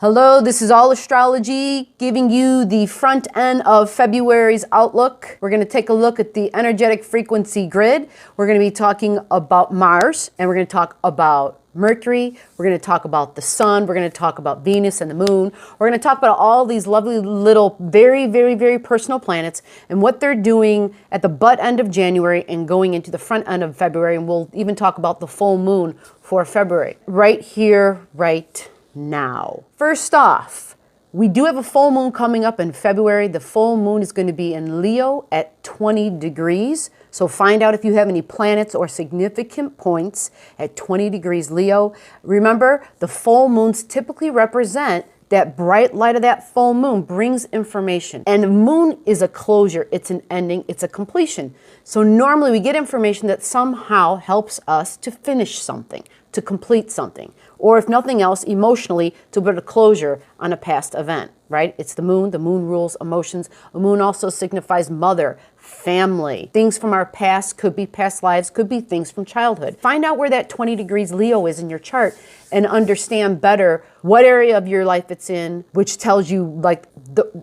Hello, this is All Astrology giving you the front end of February's outlook. We're going to take a look at the energetic frequency grid. We're going to be talking about Mars, and we're going to talk about Mercury. We're going to talk about the Sun. We're going to talk about Venus and the Moon. We're going to talk about all these lovely little, very personal planets and what they're doing at the butt end of January and going into the front end of February. And we'll even talk about the full moon for February. Right here, right now. First off, we do have a full moon coming up in February. The full moon is going to be in Leo at 20 degrees. So find out if you have any planets or significant points at 20 degrees Leo. Remember, the full moons typically represent that bright light of that full moon brings information. And the moon is a closure, it's an ending, it's a completion. So normally we get information that somehow helps us to finish something, to complete something, or if nothing else, emotionally, to put a closure on a past event, right? It's the moon rules emotions. The moon also signifies mother, family. Things from our past, could be past lives, could be things from childhood. Find out where that 20 degrees Leo is in your chart and understand better what area of your life it's in, which tells you like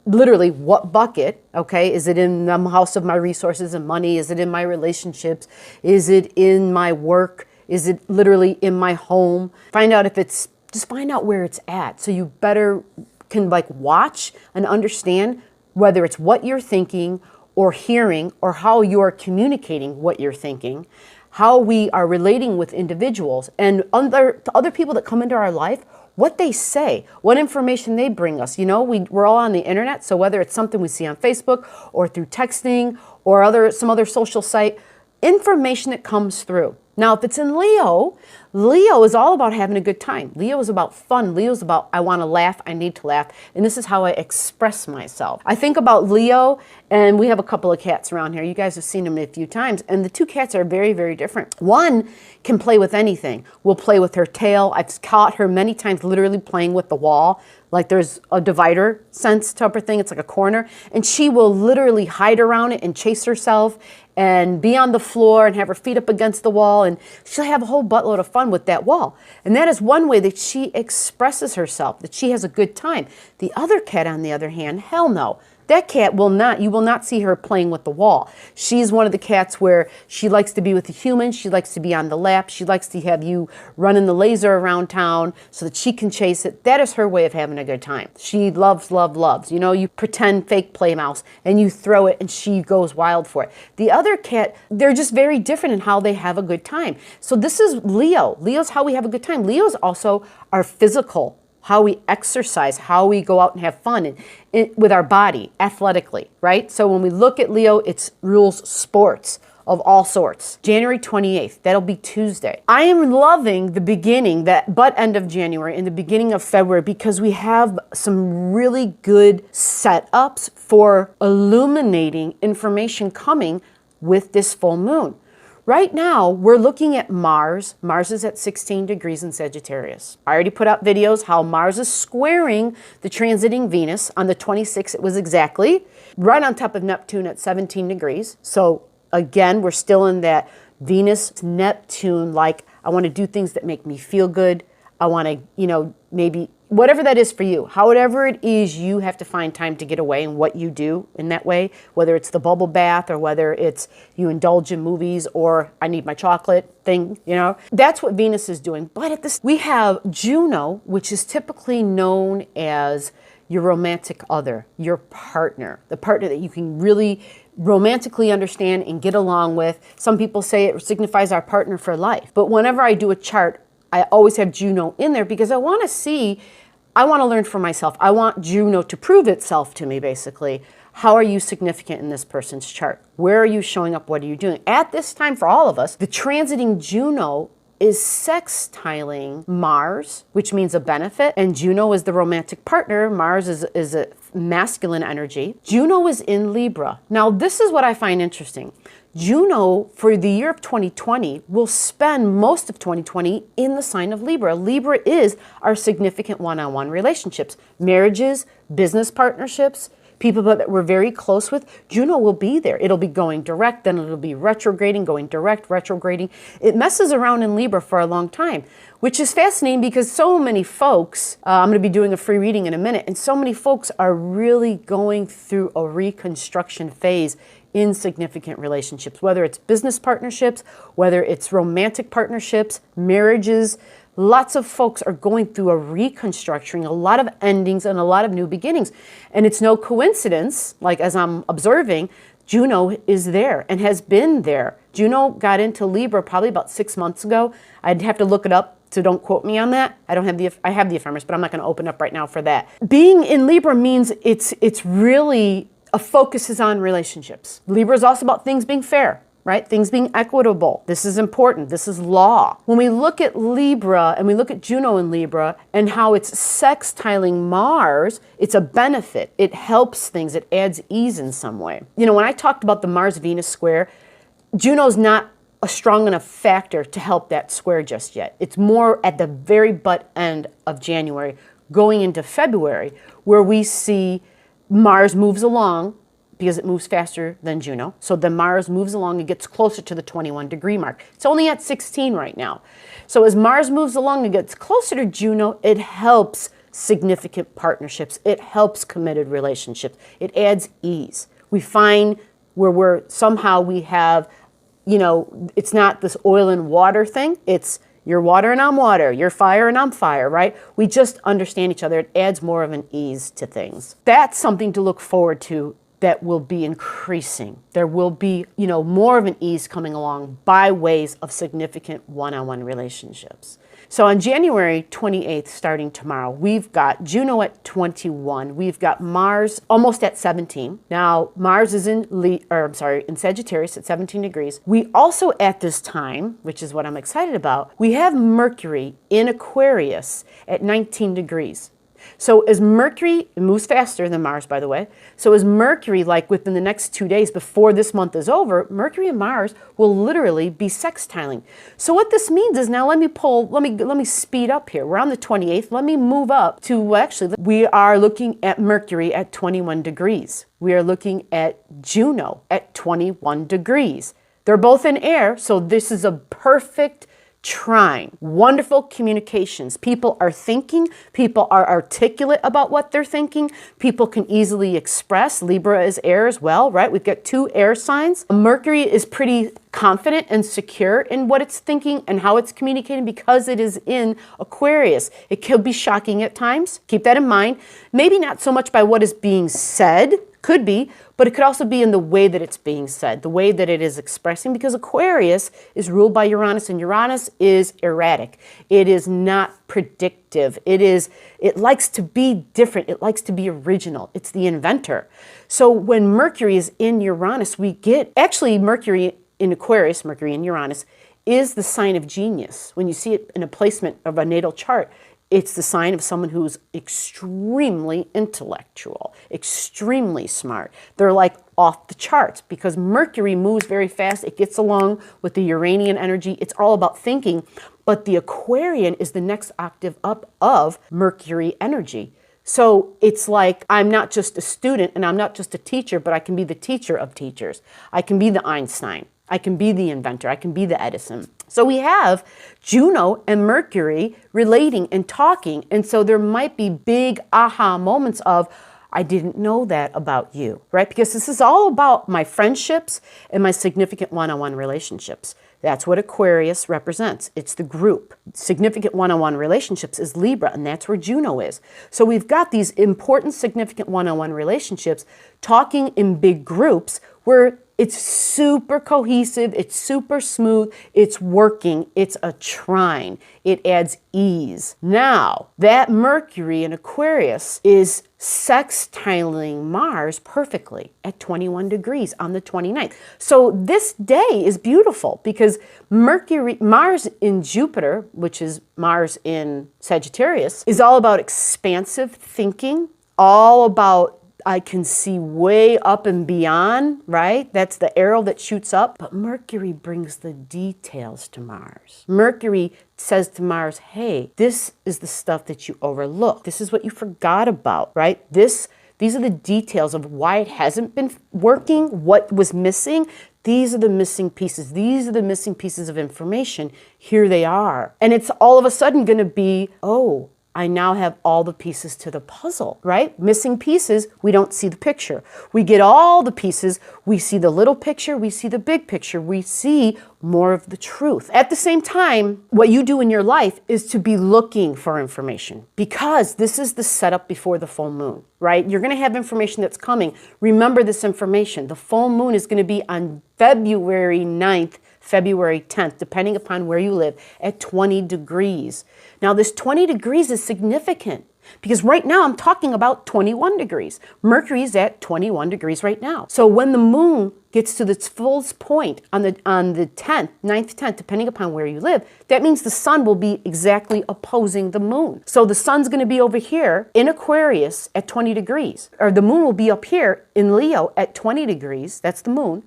literally what bucket, okay? Is it in the house of my resources and money? Is it in my relationships? Is it in my work? Is it literally in my home? Find out if it's, just find out where it's at. So you better can like watch and understand whether it's what you're thinking or hearing or how you're communicating what you're thinking, how we are relating with individuals and other people that come into our life, what they say, what information they bring us. You know, we're all on the internet, so whether it's something we see on Facebook or through texting or some other social site, information that comes through. Now, if it's in Leo, Leo is all about having a good time. Leo is about fun. Leo is about, I want to laugh, I need to laugh, and this is how I express myself. I think about Leo, and we have a couple of cats around here. You guys have seen them a few times, and the two cats are very different. One can play with anything. Will play with her tail. I've caught her many times literally playing with the wall. Like there's a divider sense type of thing. It's like a corner, and she will literally hide around it and chase herself and be on the floor and have her feet up against the wall, and she'll have a whole buttload of fun with that wall. And that is one way that she expresses herself, that she has a good time. The other cat, on the other hand, hell no. That cat will not, you will not see her playing with the wall. She's one of the cats where she likes to be with the humans, she likes to be on the lap, she likes to have you running the laser around town so that she can chase it. That is her way of having a good time. She loves. You know, you pretend fake play mouse and you throw it and she goes wild for it. The other cat, they're just very different in how they have a good time. So this is Leo. Leo's how we have a good time. Leo's also our physical, how we exercise, how we go out and have fun with our body, athletically, right? So when we look at Leo, it rules sports of all sorts. January 28th, that'll be Tuesday. I am loving the beginning, that butt end of January and the beginning of February, because we have some really good setups for illuminating information coming with this full moon. Right now, we're looking at Mars. Mars is at 16 degrees in Sagittarius. I already put out videos how Mars is squaring the transiting Venus. On the 26th, it was exactly right on top of Neptune at 17 degrees. So again, we're still in that Venus-Neptune, like I want to do things that make me feel good. I want to, you know, maybe whatever that is for you, however it is, you have to find time to get away and what you do in that way, whether it's the bubble bath or whether it's you indulge in movies or I need my chocolate thing, you know. That's what Venus is doing. But at this, we have Juno, which is typically known as your romantic other, your partner, the partner that you can really romantically understand and get along with. Some people say it signifies our partner for life. But whenever I do a chart, I always have Juno in there because I want to see, I want to learn for myself. I want Juno to prove itself to me, basically. How are you significant in this person's chart? Where are you showing up? What are you doing? At this time, for all of us, the transiting Juno is sextiling Mars, which means a benefit, and Juno is the romantic partner. Mars is a masculine energy. Juno is in Libra. Now, this is what I find interesting. Juno, for the year of 2020, will spend most of 2020 in the sign of Libra. Libra is our significant one-on-one relationships, marriages, business partnerships, people that we're very close with, Juno will be there. It'll be going direct, then it'll be retrograding, going direct, retrograding. It messes around in Libra for a long time, which is fascinating because so many folks, I'm going to be doing a free reading in a minute, and so many folks are really going through a reconstruction phase in significant relationships, whether it's business partnerships, whether it's romantic partnerships, marriages. Lots of folks are going through a reconstructing, a lot of endings and a lot of new beginnings. And it's no coincidence, like as I'm observing, Juno is there and has been there. Juno got into Libra probably about 6 months ago. I'd have to look it up, so don't quote me on that. I have the ephemeris, but I'm not going to open up right now for that. Being in Libra means it's really a focus is on relationships. Libra is also about things being fair, right? Things being equitable. This is important. This is law. When we look at Libra and we look at Juno in Libra and how it's sextiling Mars, it's a benefit. It helps things. It adds ease in some way. You know, when I talked about the Mars-Venus square, Juno's not a strong enough factor to help that square just yet. It's more at the very butt end of January, going into February, where we see Mars moves along because it moves faster than Juno. So the Mars moves along and gets closer to the 21-degree mark. It's only at 16 right now. So as Mars moves along and gets closer to Juno, it helps significant partnerships. It helps committed relationships. It adds ease. We find where we have, you know, it's not this oil and water thing. It's you're water and I'm water, you're fire and I'm fire, right? We just understand each other. It adds more of an ease to things. That's something to look forward to that will be increasing. There will be, you know, more of an ease coming along by ways of significant one-on-one relationships. So on January 28th, starting tomorrow, we've got Juno at 21. We've got Mars almost at 17. Now, Mars is in Sagittarius at 17 degrees. We also at this time, which is what I'm excited about, we have Mercury in Aquarius at 19 degrees. So as Mercury, it moves faster than Mars, by the way. So as Mercury, like within the next 2 days before this month is over, Mercury and Mars will literally be sextiling. So what this means is now let me speed up here. We're on the 28th. Let me move up to, actually, we are looking at Mercury at 21 degrees. We are looking at Juno at 21 degrees. They're both in air, so this is a perfect trine. Wonderful communications. People are thinking. People are articulate about what they're thinking. People can easily express. Libra is air as well, right? We've got 2 air signs. Mercury is pretty confident and secure in what it's thinking and how it's communicating because it is in Aquarius. It could be shocking at times. Keep that in mind. Maybe not so much by what is being said, could be, but it could also be in the way that it's being said, the way that it is expressing, because Aquarius is ruled by Uranus, and Uranus is erratic. It is not predictive. It likes to be different. It likes to be original. It's the inventor. So when Mercury is in Uranus, we get, actually Mercury in Aquarius, Mercury in Uranus, is the sign of genius. When you see it in a placement of a natal chart, it's the sign of someone who's extremely intellectual, extremely smart. They're like off the charts because Mercury moves very fast. It gets along with the Uranian energy. It's all about thinking. But the Aquarian is the next octave up of Mercury energy. So it's like I'm not just a student and I'm not just a teacher, but I can be the teacher of teachers. I can be the Einstein. I can be the inventor. I can be the Edison. So we have Juno and Mercury relating and talking. And so there might be big aha moments of, I didn't know that about you, right? Because this is all about my friendships and my significant one-on-one relationships. That's what Aquarius represents. It's the group. Significant one-on-one relationships is Libra, and that's where Juno is. So we've got these important, significant one-on-one relationships talking in big groups where it's super cohesive, it's super smooth, it's working, it's a trine. It adds ease. Now, that Mercury in Aquarius is sextiling Mars perfectly at 21 degrees on the 29th. So this day is beautiful because Mars in Jupiter, which is Mars in Sagittarius, is all about expansive thinking, all about I can see way up and beyond, right? That's the arrow that shoots up. But Mercury brings the details to Mars. Mercury says to Mars, hey, this is the stuff that you overlooked. This is what you forgot about, right? This These are the details of why it hasn't been working, what was missing. These are the missing pieces. These are the missing pieces of information. Here they are. And it's all of a sudden going to be, oh, I now have all the pieces to the puzzle, right? Missing pieces, we don't see the picture. We get all the pieces, we see the little picture, we see the big picture, we see more of the truth. At the same time, what you do in your life is to be looking for information, because this is the setup before the full moon, right? You're going to have information that's coming. Remember this information. The full moon is going to be on February 9th, February 10th, depending upon where you live, at 20 degrees. Now, this 20 degrees is significant because right now I'm talking about 21 degrees. Mercury is at 21 degrees right now. So when the moon gets to its fullest point on the 10th, 9th, 10th, depending upon where you live, that means the sun will be exactly opposing the moon. So the sun's going to be over here in Aquarius at 20 degrees, or the moon will be up here in Leo at 20 degrees. That's the moon.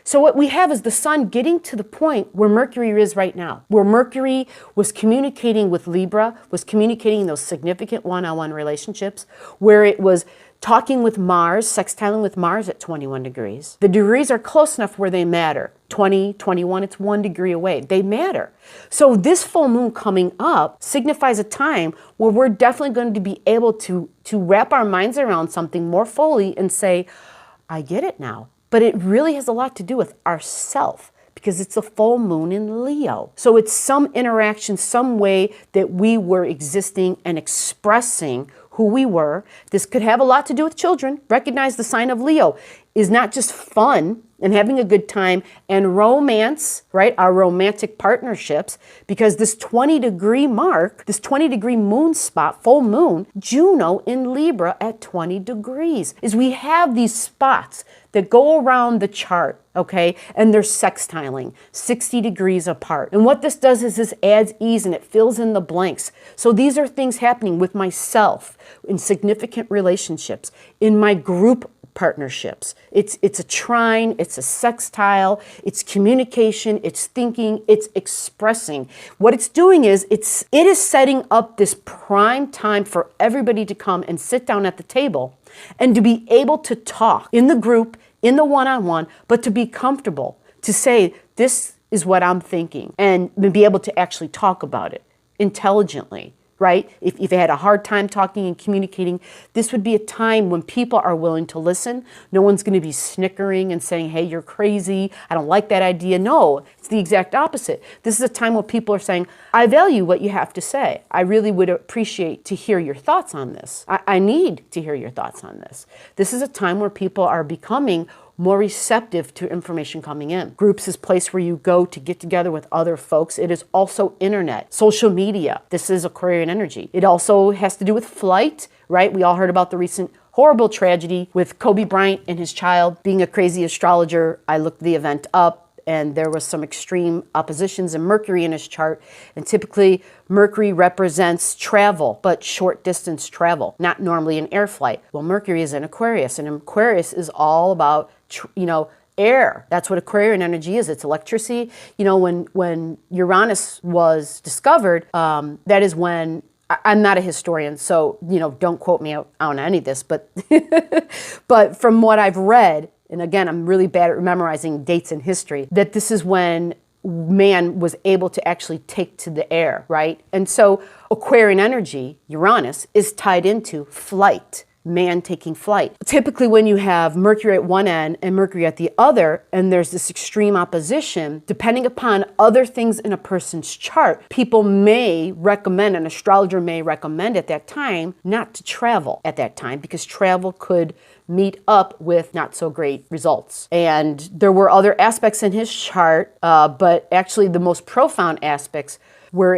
So what we have is the sun getting to the point where Mercury is right now, where Mercury was communicating with Libra, was communicating in those significant one-on-one relationships, where it was talking with Mars, sextiling with Mars at 21 degrees. The degrees are close enough where they matter. 20, 21, it's 1 degree away. They matter. So this full moon coming up signifies a time where we're definitely going to be able to wrap our minds around something more fully and say, I get it now. But it really has a lot to do with ourself, because it's a full moon in Leo. So it's some interaction, some way that we were existing and expressing who we were. This could have a lot to do with children. Recognize the sign of Leo is not just fun and having a good time and romance, right? Our romantic partnerships, because this 20-degree mark, this 20-degree moon spot, full moon, Juno in Libra at 20 degrees, is we have these spots that go around the chart, okay? And they're sextiling, 60 degrees apart. And what this does is this adds ease and it fills in the blanks. So these are things happening with myself in significant relationships, in my group partnerships. It's a trine, it's a sextile, it's communication, it's thinking, it's expressing. What it's doing is it is setting up this prime time for everybody to come and sit down at the table and to be able to talk in the group, in the one-on-one, but to be comfortable, to say, this is what I'm thinking, and be able to actually talk about it intelligently. Right? If you had a hard time talking and communicating, this would be a time when people are willing to listen. No one's going to be snickering and saying, hey, you're crazy. I don't like that idea. No, it's the exact opposite. This is a time where people are saying, I value what you have to say. I really would appreciate to hear your thoughts on this. I need to hear your thoughts on this. This is a time where people are becoming more receptive to information coming in. Groups is a place where you go to get together with other folks. It is also internet, social media. This is Aquarian energy. It also has to do with flight, right? We all heard about the recent horrible tragedy with Kobe Bryant and his child. Being a crazy astrologer, I looked the event up, and there was some extreme oppositions in Mercury in his chart. And typically, Mercury represents travel, but short distance travel, not normally an air flight. Well, Mercury is in Aquarius, and Aquarius is all about, air. That's what Aquarian energy is. It's electricity. When Uranus was discovered, that is when, I'm not a historian, so, don't quote me on any of this, but, but from what I've read, and again, I'm really bad at memorizing dates in history, that this is when man was able to actually take to the air, right? And so Aquarian energy, Uranus, is tied into flight, man taking flight. Typically when you have Mercury at one end and Mercury at the other, and there's this extreme opposition, depending upon other things in a person's chart, people may recommend, an astrologer may recommend at that time, not to travel at that time, because travel could meet up with not so great results. And there were other aspects in his chart, but actually the most profound aspects were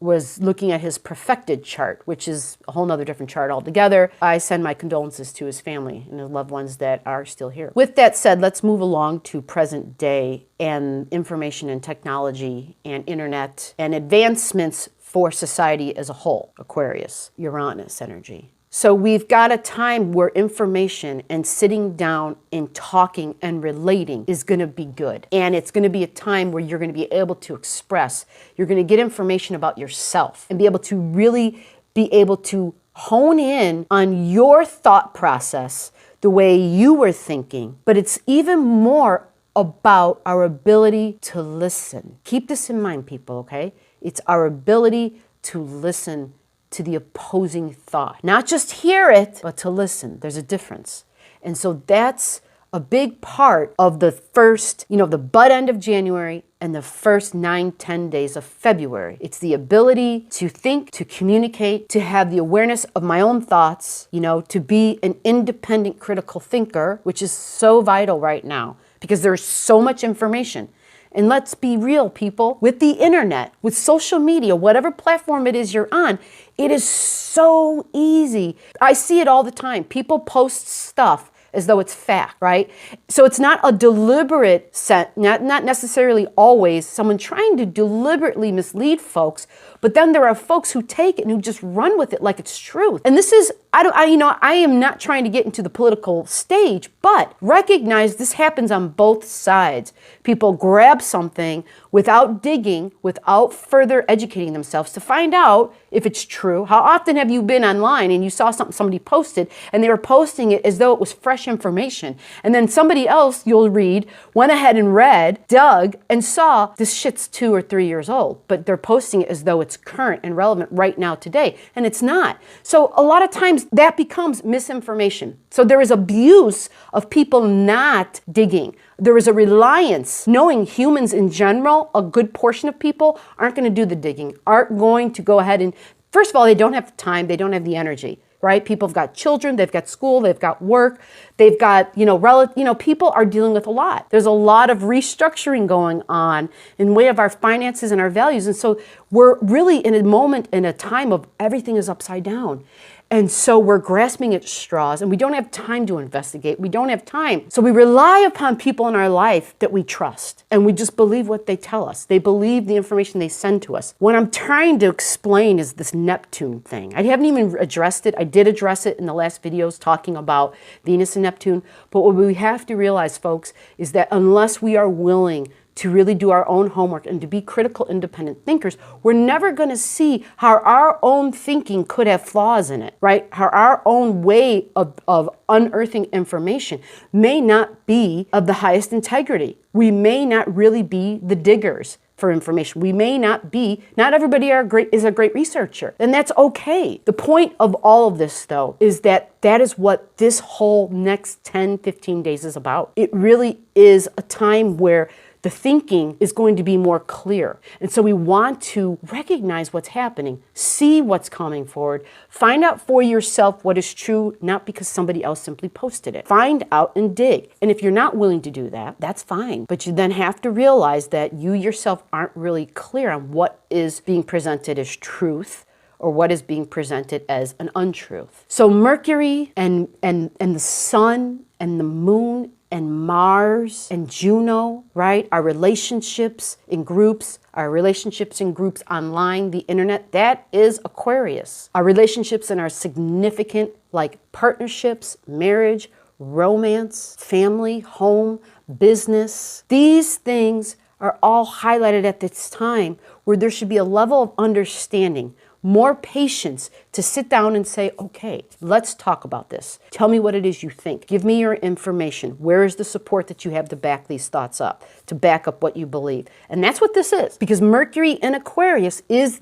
was looking at his perfected chart, which is a whole nother different chart altogether. I send my condolences to his family and his loved ones that are still here. With that said, let's move along to present day and information and technology and internet and advancements for society as a whole. Aquarius, Uranus energy. So we've got a time where information and sitting down and talking and relating is going to be good. And it's going to be a time where you're going to be able to express, you're going to get information about yourself and be able to really be able to hone in on your thought process, the way you were thinking, but it's even more about our ability to listen. Keep this in mind, people, okay? It's our ability to listen to the opposing thought. Not just hear it, but to listen. There's a difference. And so that's a big part of the first, the butt end of January and the first 9-10 days of February. It's the ability to think, to communicate, to have the awareness of my own thoughts, to be an independent critical thinker, which is so vital right now because there's so much information. And let's be real, people, with the internet, with social media, whatever platform it is you're on, it is so easy. I see it all the time. People post stuff as though it's fact, right? So it's not a deliberate set, not necessarily always someone trying to deliberately mislead folks, but then there are folks who take it and who just run with it like it's truth. And this is, I am not trying to get into the political stage, but recognize this happens on both sides. People grab something without digging, without further educating themselves to find out if it's true. How often have you been online and you saw something somebody posted and they were posting it as though it was fresh information? And then somebody else you'll read went ahead and read, dug, and saw this shit's 2 or 3 years old, but they're posting it as though it's current and relevant right now today, and it's not. So a lot of times that becomes misinformation. So there is abuse of people not digging. There is a reliance, knowing humans in general, a good portion of people aren't going to do the digging, aren't going to go ahead and, first of all, they don't have time, they don't have the energy, right? People have got children, they've got school, they've got work, they've got, people are dealing with a lot. There's a lot of restructuring going on in way of our finances and our values. And so we're really in a moment, in a time of everything is upside down. And so we're grasping at straws and we don't have time to investigate. We don't have time. So we rely upon people in our life that we trust and we just believe what they tell us. They believe the information they send to us. What I'm trying to explain is this Neptune thing. I haven't even addressed it. I did address it in the last videos talking about Venus and Neptune. But what we have to realize, folks, is that unless we are willing to really do our own homework and to be critical, independent thinkers, we're never going to see how our own thinking could have flaws in it, right? How our own way of unearthing information may not be of the highest integrity. We may not really be the diggers for information. We may not be, not everybody is a great researcher, and that's okay. The point of all of this, though, is that is what this whole next 10, 15 days is about. It really is a time where the thinking is going to be more clear. And so we want to recognize what's happening, see what's coming forward, find out for yourself what is true, not because somebody else simply posted it. Find out and dig. And if you're not willing to do that, that's fine. But you then have to realize that you yourself aren't really clear on what is being presented as truth or what is being presented as an untruth. So Mercury and the sun and the moon and Mars and Juno, right? Our relationships in groups, online, the internet, that is Aquarius. Our relationships and our significant, like partnerships, marriage, romance, family, home, business. These things are all highlighted at this time where there should be a level of understanding, more patience to sit down and say, okay, let's talk about this. Tell me what it is you think. Give me your information. Where is the support that you have to back these thoughts up, to back up what you believe? And that's what this is. Because Mercury in Aquarius is,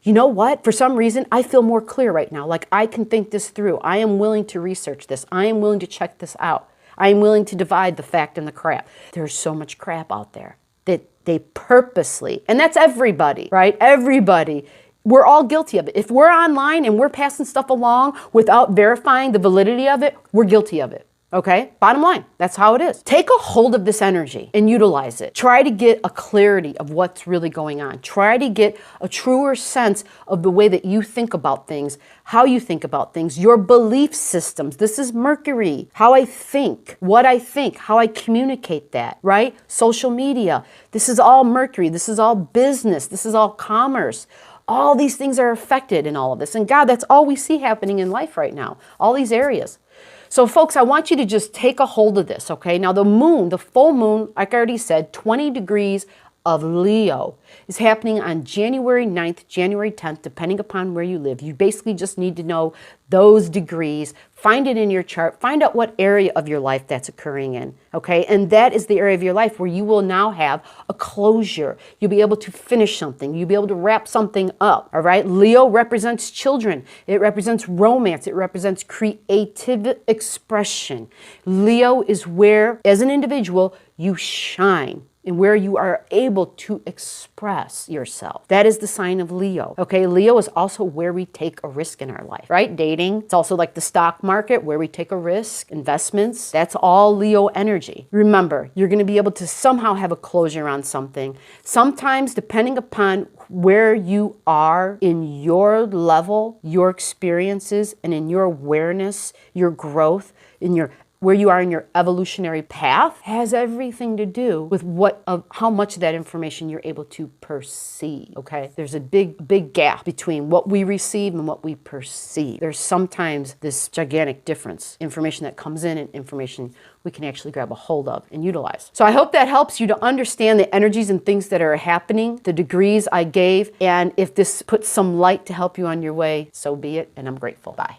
you know what? For some reason, I feel more clear right now. Like I can think this through. I am willing to research this. I am willing to check this out. I am willing to divide the fact and the crap. There's so much crap out there that they purposely, and that's everybody, right? Everybody. We're all guilty of it. If we're online and we're passing stuff along without verifying the validity of it, we're guilty of it. Okay? Bottom line, that's how it is. Take a hold of this energy and utilize it. Try to get a clarity of what's really going on. Try to get a truer sense of the way that you think about things, how you think about things, your belief systems. This is Mercury. How I think, what I think, how I communicate that, right? Social media. This is all Mercury. This is all business. This is all commerce. All these things are affected in all of this. And God, that's all we see happening in life right now, all these areas. So folks, I want you to just take a hold of this, okay? Now the moon, the full moon, like I already said, 20 degrees of Leo is happening on January 9th, January 10th, depending upon where you live. You basically just need to know those degrees, find it in your chart, find out what area of your life that's occurring in, okay? And that is the area of your life where you will now have a closure. You'll be able to finish something. You'll be able to wrap something up, all right? Leo represents children. It represents romance. It represents creative expression. Leo is where, as an individual, you shine, and where you are able to express yourself. That is the sign of Leo. Okay, Leo is also where we take a risk in our life, right? Dating. It's also like the stock market where we take a risk, investments. That's all Leo energy. Remember, you're going to be able to somehow have a closure on something. Sometimes, depending upon where you are in your level, your experiences, and in your awareness, your growth, in your where you are in your evolutionary path has everything to do with how much of that information you're able to perceive, okay? There's a big gap between what we receive and what we perceive. There's sometimes this gigantic difference, information that comes in and information we can actually grab a hold of and utilize. So I hope that helps you to understand the energies and things that are happening, the degrees I gave, and if this puts some light to help you on your way, so be it, and I'm grateful. Bye.